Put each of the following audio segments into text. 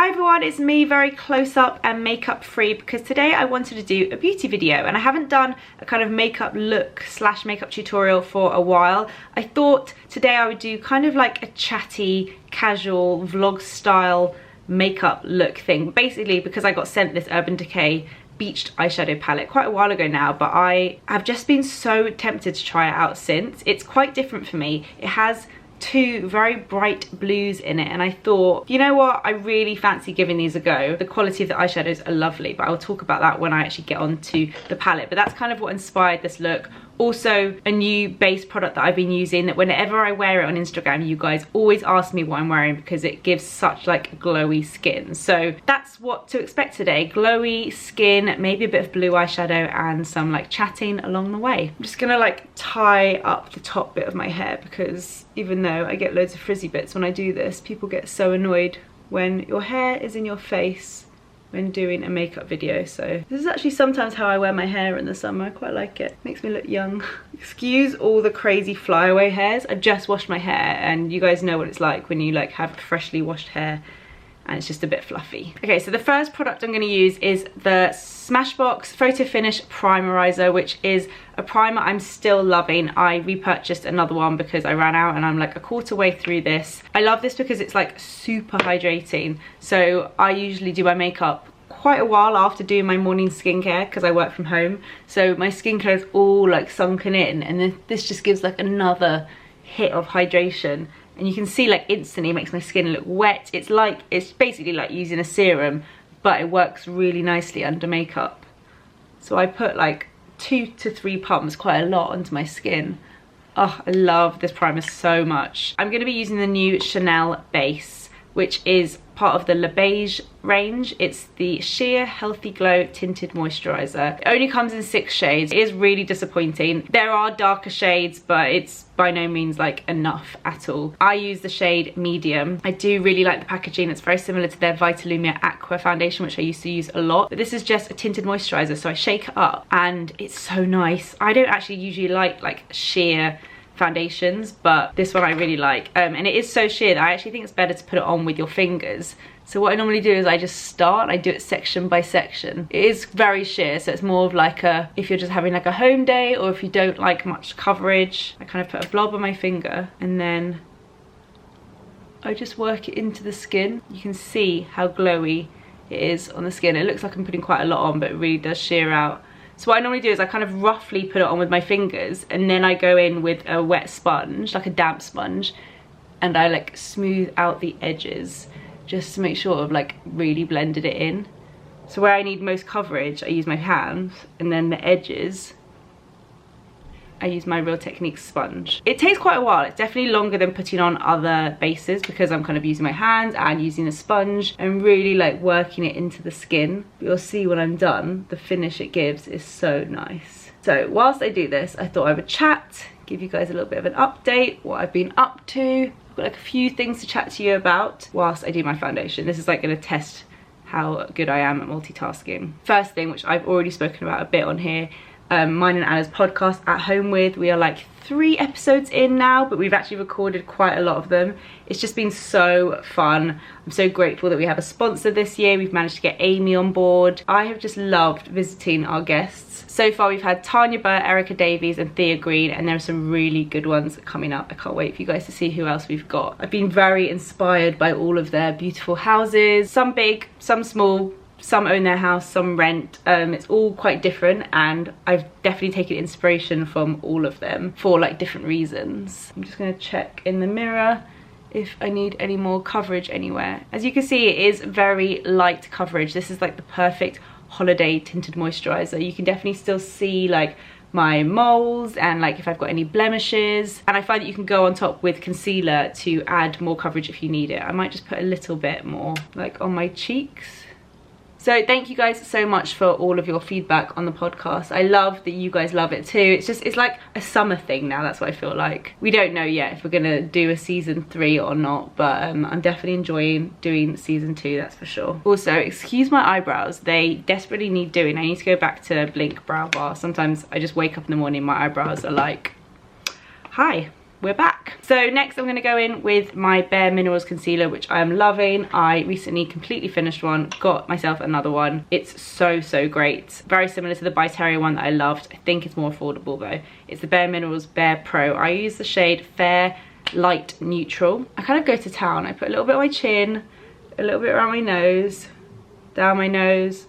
Hi everyone, it's me, very close up and makeup free, because today I wanted to do a beauty video and I haven't done a kind of makeup look / makeup tutorial for a while. I thought today I would do kind of like a chatty, casual, vlog style makeup look thing. Basically because I got sent this Urban Decay beached eyeshadow palette quite a while ago now, but I have just been so tempted to try it out since. It's quite different for me. It has two very bright blues in it and I thought, you know what, I really fancy giving these a go. The quality of the eyeshadows are lovely, but I'll talk about that when I actually get onto the palette. But that's kind of what inspired this look. Also a new base product that I've been using that whenever I wear it on Instagram, you guys always ask me what I'm wearing because it gives such like glowy skin. So that's what to expect today. Glowy skin, maybe a bit of blue eyeshadow and some like chatting along the way. I'm just gonna like tie up the top bit of my hair because even though I get loads of frizzy bits when I do this, people get so annoyed when your hair is in your face when doing a makeup video. So this is actually sometimes how I wear my hair in the summer. I quite like it. Makes me look young. Excuse all the crazy flyaway hairs. I've just washed my hair and you guys know what it's like when you like have freshly washed hair and it's just a bit fluffy. Okay, so the first product I'm going to use is the Smashbox Photo Finish Primerizer, which is a primer I'm still loving. I repurchased another one because I ran out and I'm like a quarter way through this. I love this because it's like super hydrating. So I usually do my makeup quite a while after doing my morning skincare because I work from home. So my skincare is all like sunken in and then this just gives like another hit of hydration. And you can see like instantly it makes my skin look wet. It's basically like using a serum, but it works really nicely under makeup. So I put like 2 to 3 pumps, quite a lot, onto my skin. Oh, I love this primer so much. I'm gonna be using the new Chanel base, which is part of the Le Beige range. It's the Sheer Healthy Glow Tinted Moisturizer. It only comes in 6 shades. It is really disappointing. There are darker shades, but it's by no means like enough at all. I use the shade medium. I do really like the packaging. It's very similar to their Vitalumia Aqua foundation, which I used to use a lot. But this is just a tinted moisturizer, so I shake it up and it's so nice. I don't actually usually like sheer foundations, but this one I really like, and it is so sheer that I actually think it's better to put it on with your fingers. So what I normally do is I just start, I do it section by section. It is very sheer, so it's more of like a, if you're just having like a home day or if you don't like much coverage, I kind of put a blob on my finger and then I just work it into the skin. You can see how glowy it is on the skin. It looks like I'm putting quite a lot on, but it really does sheer out. So what I normally do is I kind of roughly put it on with my fingers and then I go in with a wet sponge, like a damp sponge, and I like smooth out the edges just to make sure I've like really blended it in. So where I need most coverage, I use my hands, and then the edges, I use my Real Techniques sponge. It takes quite a while. It's definitely longer than putting on other bases because I'm kind of using my hands and using a sponge and really like working it into the skin. But you'll see when I'm done, the finish it gives is so nice. So whilst I do this, I thought I would chat, give you guys a little bit of an update, what I've been up to. I've got like a few things to chat to you about whilst I do my foundation. This is like gonna test how good I am at multitasking. First thing, which I've already spoken about a bit on here, mine and Anna's podcast, At Home With. We are like 3 episodes in now, but we've actually recorded quite a lot of them. It's just been so fun. I'm so grateful that we have a sponsor this year. We've managed to get Amy on board. I have just loved visiting our guests. So far we've had Tanya Burr, Erica Davies and Thea Green, and there are some really good ones coming up. I can't wait for you guys to see who else we've got. I've been very inspired by all of their beautiful houses, some big, some small. Some own their house, some rent. It's all quite different and I've definitely taken inspiration from all of them for like different reasons. I'm just gonna check in the mirror if I need any more coverage anywhere. As you can see, it is very light coverage. This is like the perfect holiday tinted moisturizer. You can definitely still see like my moles and like if I've got any blemishes, and I find that you can go on top with concealer to add more coverage if you need it. I might just put a little bit more like on my cheeks. So thank you guys so much for all of your feedback on the podcast. I love that you guys love it too. It's like a summer thing now, that's what I feel like. We don't know yet if we're gonna do a season 3 or not, but I'm definitely enjoying doing season 2, that's for sure. Also, excuse my eyebrows, they desperately need doing. I need to go back to Blink Brow Bar. Sometimes I just wake up in the morning, my eyebrows are like, hi, we're back. So next I'm going to go in with my Bare Minerals concealer, which I am loving. I recently completely finished one, got myself another one. It's so great. Very similar to the By Terry one that I loved. I think it's more affordable though. It's the Bare Minerals Bare Pro. I use the shade Fair Light Neutral. I kind of go to town. I put a little bit on my chin, a little bit around my nose, down my nose,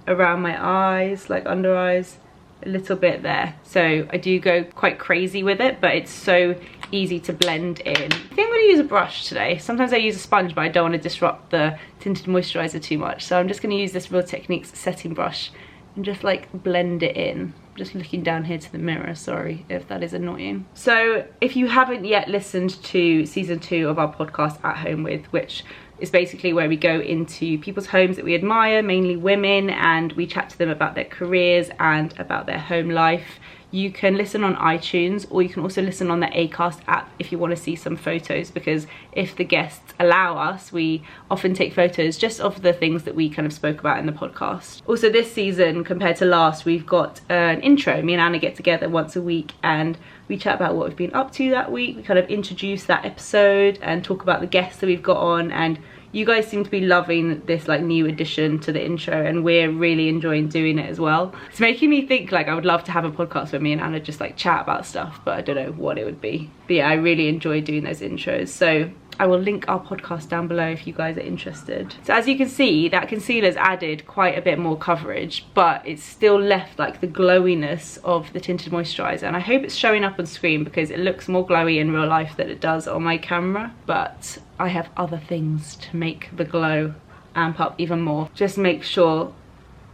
around my eyes, like under eyes, a little bit there. So I do go quite crazy with it, but it's so easy to blend in. I think I'm going to use a brush today. Sometimes I use a sponge, but I don't want to disrupt the tinted moisturizer too much. So I'm just going to use this Real Techniques setting brush and just like blend it in. Just looking down here to the mirror, sorry if that is annoying. So if you haven't yet listened to season 2 of our podcast At Home With, which is basically where we go into people's homes that we admire, mainly women, and we chat to them about their careers and about their home life. You can listen on iTunes, or you can also listen on the Acast app if you want to see some photos, because if the guests allow us, we often take photos just of the things that we kind of spoke about in the podcast. Also this season, compared to last, we've got an intro. Me and Anna get together once a week and we chat about what we've been up to that week. We kind of introduce that episode and talk about the guests that we've got on, and you guys seem to be loving this like new addition to the intro, and we're really enjoying doing it as well. It's making me think like I would love to have a podcast where me and Anna just like chat about stuff, but I don't know what it would be. But yeah, I really enjoy doing those intros. So I will link our podcast down below if you guys are interested. So as you can see, that concealer's added quite a bit more coverage, but it's still left like the glowiness of the tinted moisturizer, and I hope it's showing up on screen because it looks more glowy in real life than it does on my camera. But I have other things to make the glow amp up even more. Just make sure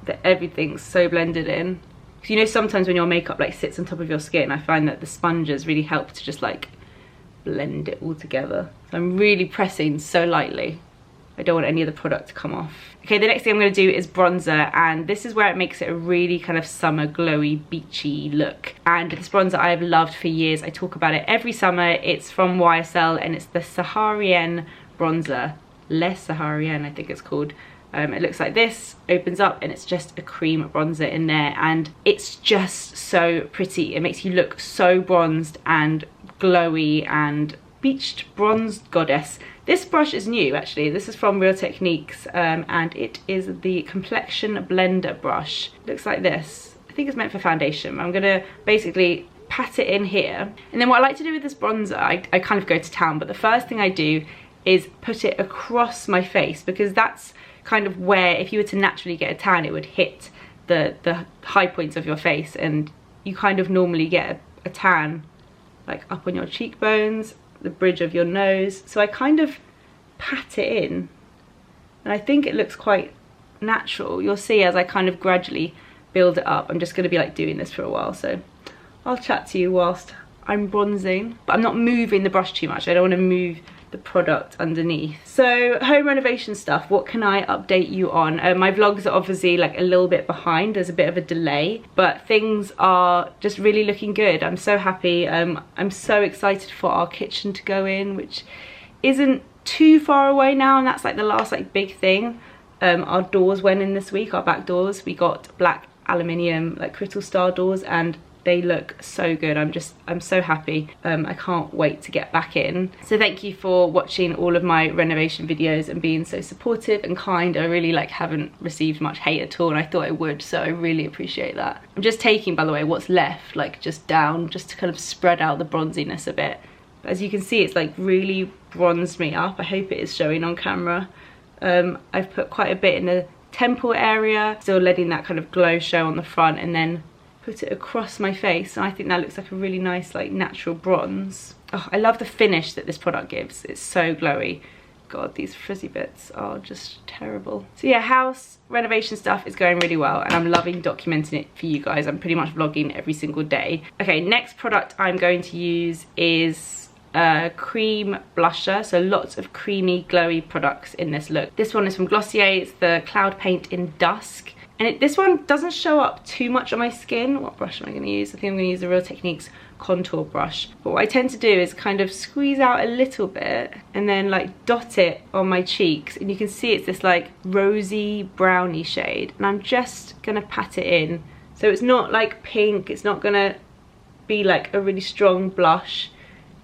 that everything's so blended in. Because you know, sometimes when your makeup like sits on top of your skin, I find that the sponges really help to just like blend it all together. So I'm really pressing so lightly. I don't want any of the product to come off. Okay, the next thing I'm going to do is bronzer, and this is where it makes it a really kind of summer glowy beachy look. And this bronzer I have loved for years. I talk about it every summer. It's from YSL and it's the Saharian bronzer. Les Saharian I think it's called. It looks like this, opens up, and it's just a cream bronzer in there, and it's just so pretty. It makes you look so bronzed and glowy and beached bronzed goddess. This brush is new actually. This is from Real Techniques, and it is the Complexion Blender brush. It looks like this. I think it's meant for foundation. I'm gonna basically pat it in here, and then what I like to do with this bronzer, I kind of go to town, but the first thing I do is put it across my face, because that's kind of where, if you were to naturally get a tan, it would hit the high points of your face, and you kind of normally get a tan like up on your cheekbones, the bridge of your nose. So I kind of pat it in, and I think it looks quite natural. You'll see as I kind of gradually build it up. I'm just going to be like doing this for a while, so I'll chat to you whilst I'm bronzing, but I'm not moving the brush too much. I don't want to move the product underneath. So home renovation stuff, what can I update you on? My vlogs are obviously like a little bit behind, there's a bit of a delay, but things are just really looking good. I'm so happy. I'm so excited for our kitchen to go in, which isn't too far away now, and that's like the last like big thing. Our doors went in this week, our back doors. We got black aluminium like crystal star doors, and they look so good. I'm so happy. I can't wait to get back in. So thank you for watching all of my renovation videos and being so supportive and kind. I really like haven't received much hate at all, and I thought I would, so I really appreciate that. I'm just taking, by the way, what's left like just down, just to kind of spread out the bronziness a bit. But as you can see, it's like really bronzed me up. I hope it is showing on camera. I've put quite a bit in the temple area, still letting that kind of glow show on the front, and then put it across my face, and I think that looks like a really nice like natural bronze. Oh, I love the finish that this product gives. It's so glowy. God, these frizzy bits are just terrible. So yeah, house renovation stuff is going really well, and I'm loving documenting it for you guys. I'm pretty much vlogging every single day. Okay, next product I'm going to use is a cream blusher. So lots of creamy glowy products in this look. This one is from Glossier. It's the Cloud Paint in Dusk. And this one doesn't show up too much on my skin. What brush am I going to use? I think I'm going to use the Real Techniques contour brush. But what I tend to do is kind of squeeze out a little bit and then like dot it on my cheeks. And you can see it's this like rosy browny shade. And I'm just going to pat it in. So it's not like pink. It's not going to be like a really strong blush.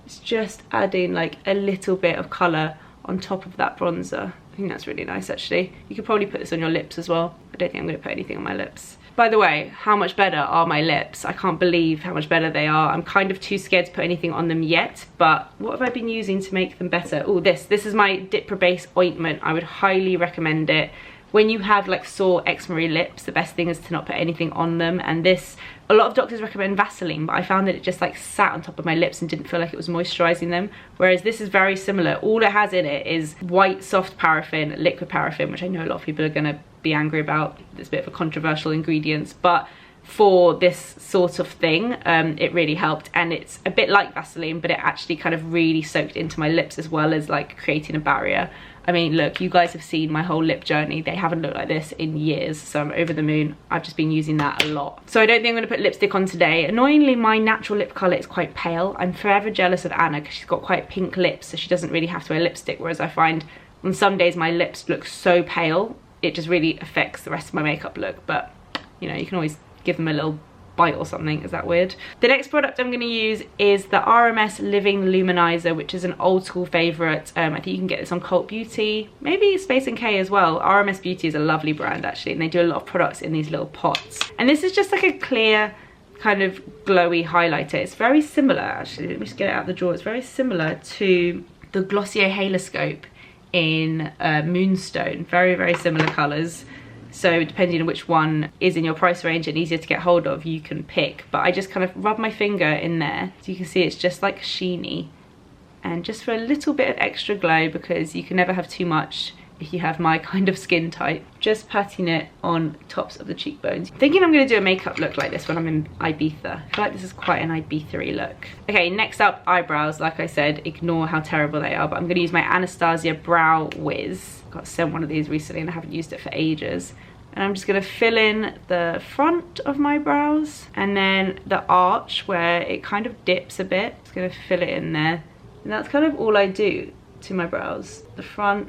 It's just adding like a little bit of colour on top of that bronzer. I think that's really nice actually. You could probably put this on your lips as well. I don't think I'm going to put anything on my lips. By the way, how much better are my lips? I can't believe how much better they are. I'm kind of too scared to put anything on them yet, but what have I been using to make them better? Oh, this is my Dipper Base ointment. I would highly recommend it. When you have like sore eczema lips, the best thing is to not put anything on them. And this, a lot of doctors recommend Vaseline, but I found that it just like sat on top of my lips and didn't feel like it was moisturizing them. Whereas this is very similar. All it has in it is white soft paraffin, liquid paraffin, which I know a lot of people are gonna be angry about. It's a bit of a controversial ingredient, but for this sort of thing, it really helped. And it's a bit like Vaseline, but it actually kind of really soaked into my lips as well as like creating a barrier. I mean, look, you guys have seen my whole lip journey. They haven't looked like this in years, so I'm over the moon. I've just been using that a lot. So I don't think I'm gonna put lipstick on today. Annoyingly, my natural lip color is quite pale. I'm forever jealous of Anna because she's got quite pink lips, so she doesn't really have to wear lipstick, whereas I find on some days my lips look so pale, it just really affects the rest of my makeup look. But, you know, you can always give them a little bite or something. Is that weird? The next product I'm going to use is the RMS Living Luminizer, which is an old school favourite. I think you can get this on Cult Beauty, maybe Space NK as well. RMS Beauty is a lovely brand actually, and they do a lot of products in these little pots. And this is just like a clear kind of glowy highlighter. It's very similar actually, let me just get it out of the drawer. It's very similar to the Glossier Haloscope in Moonstone. Very, very similar colours. So depending on which one is in your price range and easier to get hold of, you can pick. But I just kind of rub my finger in there. So you can see it's just like sheeny. And just for a little bit of extra glow, because you can never have too much if you have my kind of skin type. Just patting it on tops of the cheekbones. Thinking I'm going to do a makeup look like this when I'm in Ibiza. I feel like this is quite an Ibiza-y look. Okay, next up, eyebrows. Like I said, ignore how terrible they are. But I'm going to use my Anastasia Brow Wiz. Got sent one of these recently and I haven't used it for ages. And I'm just going to fill in the front of my brows and then the arch where it kind of dips a bit. Just going to fill it in there. And that's kind of all I do to my brows. The front,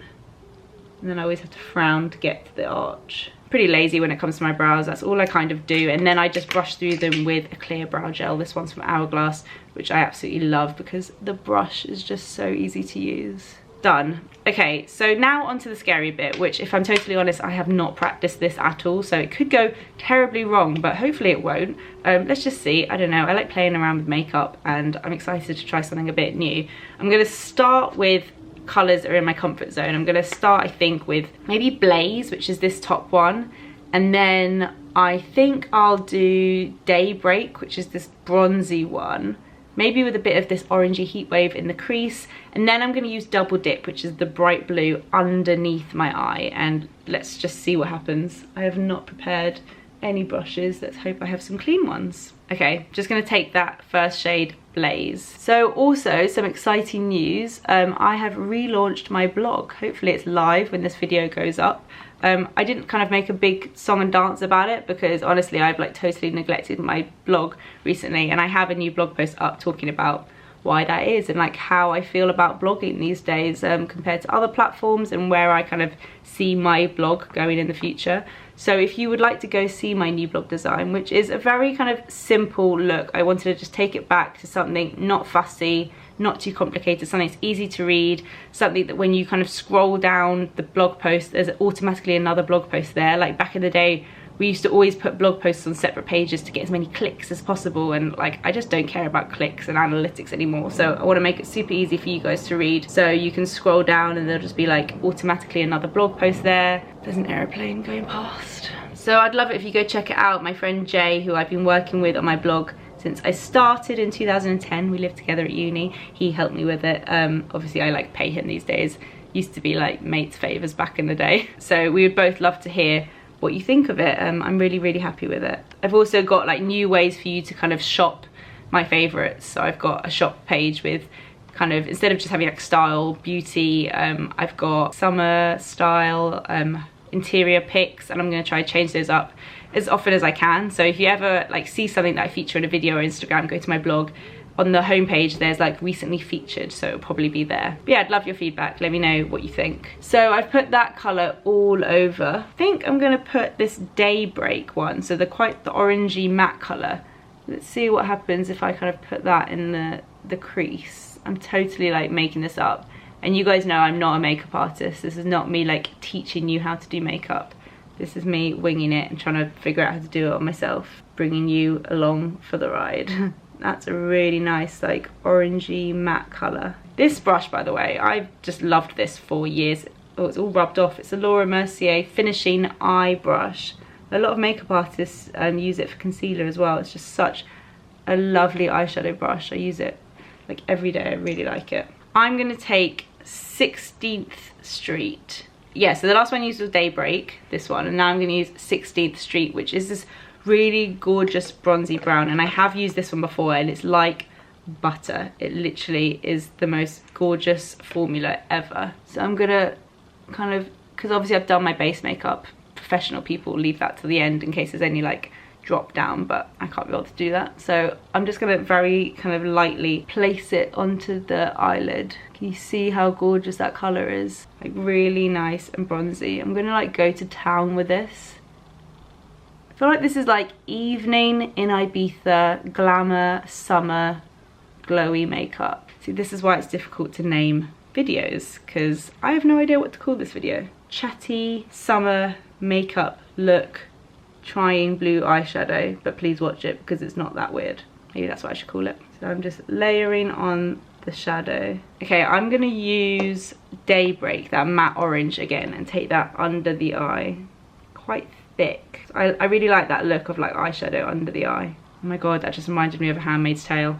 and then I always have to frown to get to the arch. Pretty lazy when it comes to my brows. That's all I kind of do. And then I just brush through them with a clear brow gel. This one's from Hourglass, which I absolutely love because the brush is just so easy to use. Done. Okay, so now onto the scary bit, which if I'm totally honest, I have not practiced this at all, so it could go terribly wrong, but hopefully it won't. Let's just see. I don't know, I like playing around with makeup and I'm excited to try something a bit new. I'm going to start with colours that are in my comfort zone. I'm going to start, I think, with maybe Blaze, which is this top one, and then I think I'll do Daybreak, which is this bronzy one. Maybe with a bit of this orangey heat wave in the crease. And then I'm going to use Double Dip, which is the bright blue underneath my eye. And let's just see what happens. I have not prepared any brushes. Let's hope I have some clean ones. Okay, just going to take that first shade, Blaze. So also some exciting news. I have relaunched my blog. Hopefully it's live when this video goes up. I didn't kind of make a big song and dance about it because honestly I've like totally neglected my blog recently, and I have a new blog post up talking about why that is and like how I feel about blogging these days compared to other platforms and where I kind of see my blog going in the future. So if you would like to go see my new blog design, which is a very kind of simple look, I wanted to just take it back to something not fussy, not too complicated, something that's easy to read, something that when you kind of scroll down the blog post, there's automatically another blog post there. Like back in the day, we used to always put blog posts on separate pages to get as many clicks as possible, and like I just don't care about clicks and analytics anymore. So I want to make it super easy for you guys to read. So you can scroll down and there'll just be like automatically another blog post there. There's an airplane going past. So I'd love it if you go check it out. My friend Jay, who I've been working with on my blog since I started in 2010, we lived together at uni, he helped me with it. Obviously I like pay him these days. Used to be like mates favours back in the day. So we would both love to hear what you think of it. I'm really, really happy with it. I've also got like new ways for you to kind of shop my favourites. So I've got a shop page with kind of, instead of just having like style, beauty, I've got summer style, interior pics, and I'm going to try to change those up as often as I can. So if you ever like see something that I feature in a video or Instagram, go to my blog. On the homepage there's like recently featured, so it'll probably be there. But yeah, I'd love your feedback. Let me know what you think. So I've put that colour all over. I think I'm gonna put this Daybreak one, so the orangey matte colour. Let's see what happens if I kind of put that in the crease. I'm totally like making this up. And you guys know I'm not a makeup artist. This is not me like teaching you how to do makeup. This is me winging it and trying to figure out how to do it on myself, bringing you along for the ride. That's a really nice like orangey matte colour. This brush, by the way, I've just loved this for years. Oh, it's all rubbed off. It's a Laura Mercier finishing eye brush. A lot of makeup artists use it for concealer as well. It's just such a lovely eyeshadow brush. I use it like every day. I really like it. I'm gonna take 16th Street. Yeah, so the last one I used was Daybreak, this one, and now I'm gonna use 16th Street, which is this really gorgeous bronzy brown, and I have used this one before and it's like butter. It literally is the most gorgeous formula ever. So I'm gonna kind of, because obviously I've done my base makeup, professional people leave that to the end in case there's any like drop down, but I can't be able to do that. So I'm just gonna very kind of lightly place it onto the eyelid. Can you see how gorgeous that color is? Like really nice and bronzy. I'm gonna like go to town with this. I feel like this is like evening in Ibiza, glamour, summer, glowy makeup. See, this is why it's difficult to name videos, because I have no idea what to call this video. Chatty summer makeup look trying blue eyeshadow, but please watch it because it's not that weird. Maybe that's what I should call it. So I'm just layering on the shadow. Okay, I'm gonna use Daybreak, that matte orange again, and take that under the eye. Quite thick. I really like that look of like eyeshadow under the eye. Oh my god, that just reminded me of A Handmaid's Tale.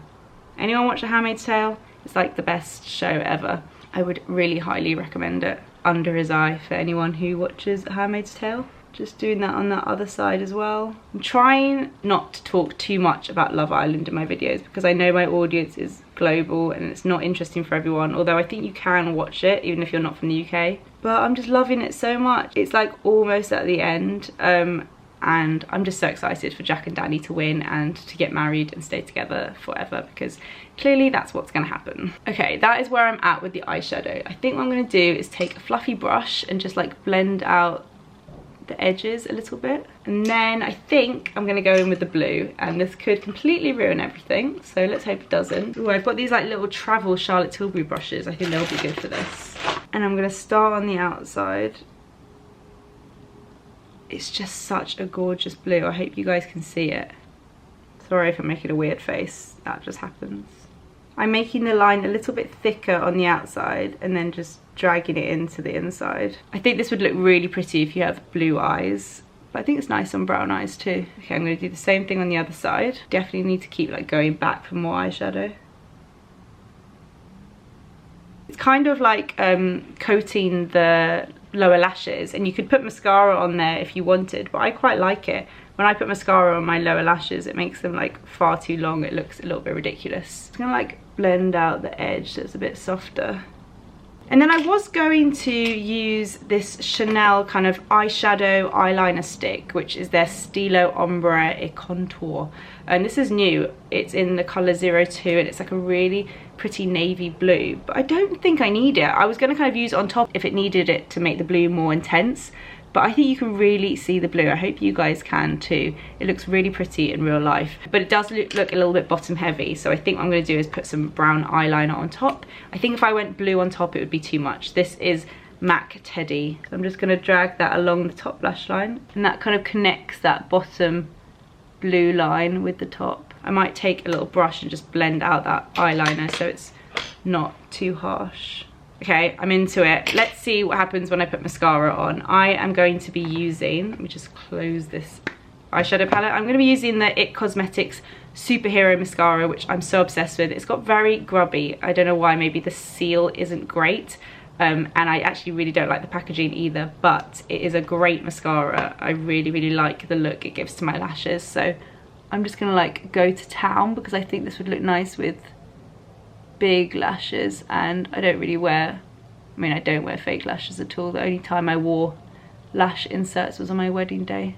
Anyone watch A Handmaid's Tale? It's like the best show ever. I would really highly recommend it. Under his eye for anyone who watches A Handmaid's Tale. Just doing that on the other side as well. I'm trying not to talk too much about Love Island in my videos because I know my audience is global and it's not interesting for everyone, although I think you can watch it even if you're not from the UK. But I'm just loving it so much. It's like almost at the end, and I'm just so excited for Jack and Danny to win and to get married and stay together forever, because clearly that's what's gonna happen. Okay, that is where I'm at with the eyeshadow. I think what I'm gonna do is take a fluffy brush and just like blend out the edges a little bit, and then I think I'm gonna go in with the blue, and this could completely ruin everything, so let's hope it doesn't. Ooh, I've got these like little travel Charlotte Tilbury brushes. I think they'll be good for this. And I'm gonna start on the outside. It's just such a gorgeous blue. I hope you guys can see it. Sorry if I'm making a weird face, that just happens. I'm making the line a little bit thicker on the outside and then just dragging it into the inside. I think this would look really pretty if you have blue eyes, but I think it's nice on brown eyes too. Okay, I'm gonna do the same thing on the other side. Definitely need to keep like going back for more eyeshadow. It's kind of like coating the lower lashes, and you could put mascara on there if you wanted, but I quite like it. When I put mascara on my lower lashes, it makes them like far too long. It looks a little bit ridiculous. I'm gonna like blend out the edge so it's a bit softer. And then I was going to use this Chanel kind of eyeshadow eyeliner stick, which is their Stilo Ombre et Contour. And this is new. It's in the colour 02 and it's like a really pretty navy blue. But I don't think I need it. I was going to kind of use it on top if it needed it to make the blue more intense. But I think you can really see the blue. I hope you guys can too. It looks really pretty in real life, but it does look a little bit bottom heavy. So I think what I'm gonna do is put some brown eyeliner on top. I think if I went blue on top, it would be too much. This is MAC Teddy. So I'm just gonna drag that along the top lash line, and that kind of connects that bottom blue line with the top. I might take a little brush and just blend out that eyeliner so it's not too harsh. Okay, I'm into it. Let's see what happens when I put mascara on. I am going to be using, let me just close this eyeshadow palette. I'm going to be using the IT Cosmetics Superhero Mascara, which I'm so obsessed with. It's got very grubby. I don't know why, maybe the seal isn't great. And I actually really don't like the packaging either, but it is a great mascara. I really, really like the look it gives to my lashes. So I'm just going to like go to town because I think this would look nice with big lashes, and I don't really wear, I mean I don't wear fake lashes at all. The only time I wore lash inserts was on my wedding day,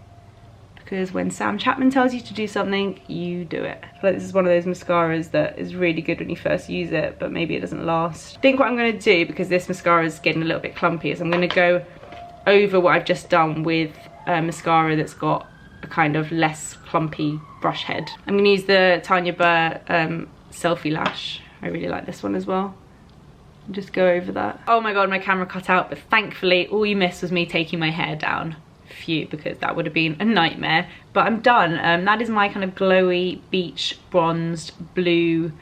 because when Sam Chapman tells you to do something, you do it. I feel like this is one of those mascaras that is really good when you first use it, but maybe it doesn't last. I think what I'm going to do, because this mascara is getting a little bit clumpy, is I'm going to go over what I've just done with mascara that's got a kind of less clumpy brush head. I'm going to use the Tanya Burr Selfie Lash I really like this one as well. Just go over that. Oh my god, my camera cut out, but thankfully all you missed was me taking my hair down. Phew, because that would have been a nightmare. But I'm done. That is my kind of glowy, beach, bronzed, blue,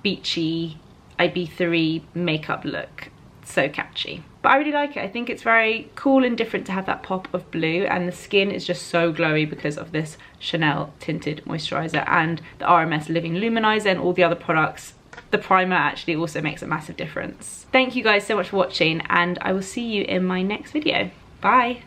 beachy, IB3 makeup look. So catchy. But I really like it. I think it's very cool and different to have that pop of blue, and the skin is just so glowy because of this Chanel tinted moisturizer and the RMS Living Luminizer and all the other products. The primer actually also makes a massive difference. Thank you guys so much for watching, and I will see you in my next video. Bye.